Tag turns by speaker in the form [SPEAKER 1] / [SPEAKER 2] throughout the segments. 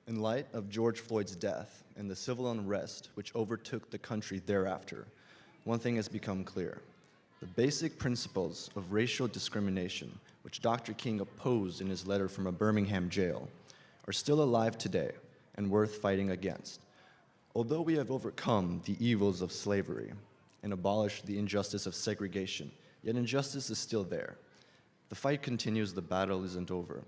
[SPEAKER 1] In light of George Floyd's death and the civil unrest which overtook the country thereafter, one thing has become clear. The basic principles of racial discrimination, which Dr. King opposed in his letter from a Birmingham jail, are still alive today and worth fighting against. Although we have overcome the evils of slavery and abolished the injustice of segregation, yet injustice is still there. The fight continues, the battle isn't over.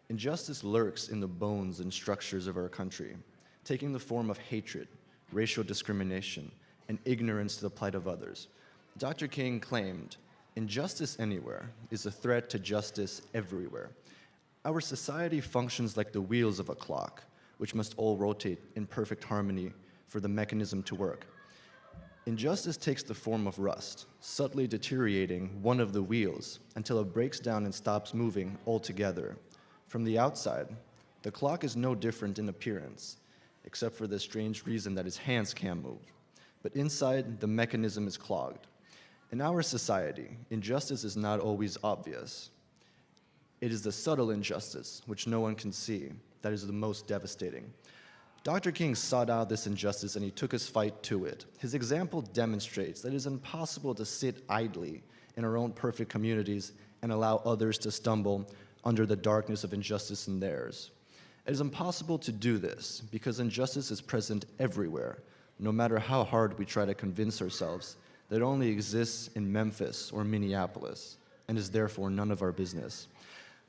[SPEAKER 1] Injustice lurks in the bones and structures of our country, taking the form of hatred, racial discrimination, and ignorance to the plight of others. Dr. King claimed, "Injustice anywhere is a threat to justice everywhere." Our society functions like the wheels of a clock, which must all rotate in perfect harmony for the mechanism to work. Injustice takes the form of rust, subtly deteriorating one of the wheels until it breaks down and stops moving altogether. From the outside, the clock is no different in appearance, except for the strange reason that its hands can't move. But inside, the mechanism is clogged. In our society, injustice is not always obvious. It is the subtle injustice, which no one can see, that is the most devastating. Dr. King sought out this injustice and he took his fight to it. His example demonstrates that it is impossible to sit idly in our own perfect communities and allow others to stumble under the darkness of injustice in theirs. It is impossible to do this because injustice is present everywhere, no matter how hard we try to convince ourselves that it only exists in Memphis or Minneapolis and is therefore none of our business.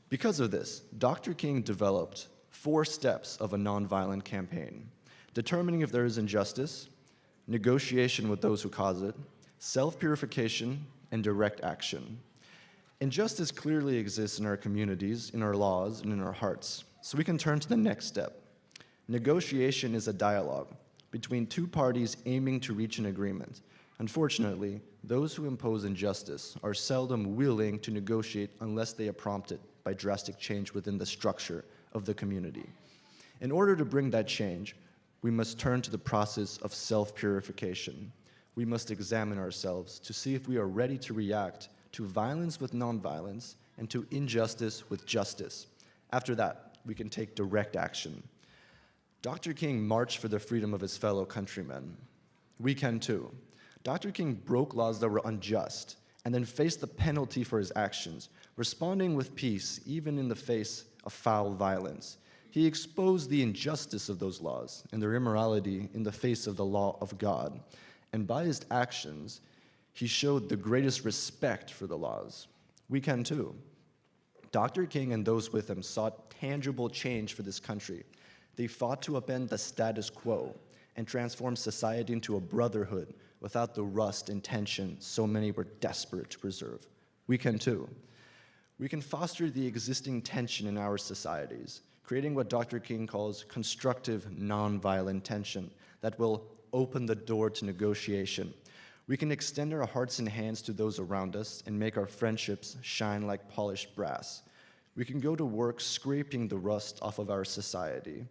[SPEAKER 1] Because of this, Dr. King developed 4 steps of a nonviolent campaign: determining if there is injustice, negotiation with those who cause it, self-purification, and direct action. Injustice clearly exists in our communities, in our laws, and in our hearts. So we can turn to the next step. Negotiation is a dialogue between 2 parties aiming to reach an agreement. Unfortunately, those who impose injustice are seldom willing to negotiate unless they are prompted by drastic change within the structure of the community. In order to bring that change, we must turn to the process of self-purification. We must examine ourselves to see if we are ready to react to violence with nonviolence, and to injustice with justice. After that, we can take direct action. Dr. King marched for the freedom of his fellow countrymen. We can too. Dr. King broke laws that were unjust and then faced the penalty for his actions, responding with peace even in the face of foul violence. He exposed the injustice of those laws and their immorality in the face of the law of God. And by his actions, he showed the greatest respect for the laws. We can too. Dr. King and those with him sought tangible change for this country. They fought to upend the status quo and transform society into a brotherhood without the rust and tension so many were desperate to preserve. We can too. We can foster the existing tension in our societies, creating what Dr. King calls constructive nonviolent tension that will open the door to negotiation. We can extend our hearts and hands to those around us and make our friendships shine like polished brass. We can go to work scraping the rust off of our society,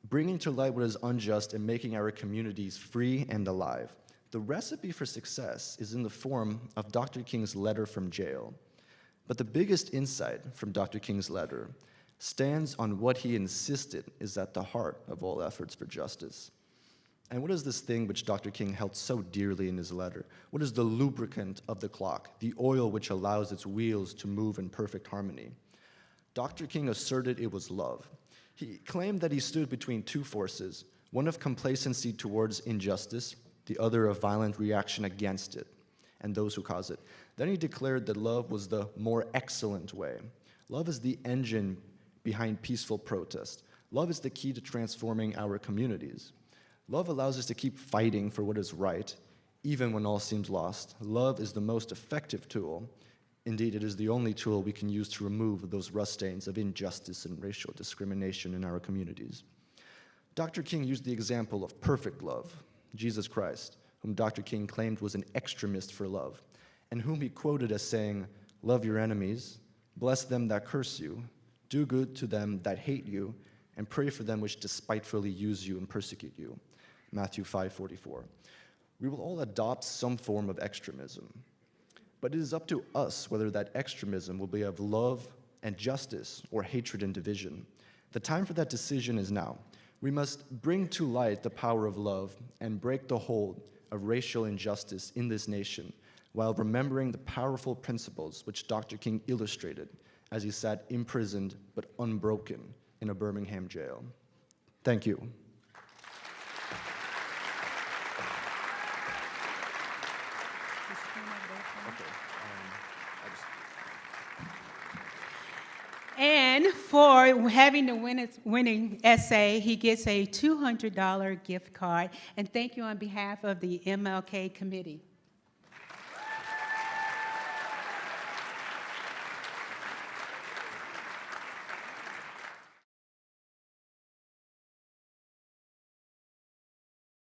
[SPEAKER 1] bringing to light what is unjust and making our communities free and alive. The recipe for success is in the form of Dr. King's letter from jail. But the biggest insight from Dr. King's letter stands on what he insisted is at the heart of all efforts for justice. And what is this thing which Dr. King held so dearly in his letter? What is the lubricant of the clock, the oil which allows its wheels to move in perfect harmony? Dr. King asserted it was love. He claimed that he stood between 2 forces, one of complacency towards injustice, the other of violent reaction against it, and those who cause it. Then he declared that love was the more excellent way. Love is the engine behind peaceful protest. Love is the key to transforming our communities. Love allows us to keep fighting for what is right, even when all seems lost. Love is the most effective tool. Indeed, it is the only tool we can use to remove those rust stains of injustice and racial discrimination in our communities. Dr. King used the example of perfect love, Jesus Christ, whom Dr. King claimed was an extremist for love, and whom he quoted as saying, "Love your enemies, bless them that curse you, do good to them that hate you, and pray for them which despitefully use you and persecute you." Matthew 5:44. We will all adopt some form of extremism, but it is up to us whether that extremism will be of love and justice or hatred and division. The time for that decision is now. We must bring to light the power of love and break the hold of racial injustice in this nation while remembering the powerful principles which Dr. King illustrated as he sat imprisoned but unbroken in a Birmingham jail. Thank you.
[SPEAKER 2] And for having the winning essay, he gets a $200 gift card. And thank you on behalf of the MLK committee.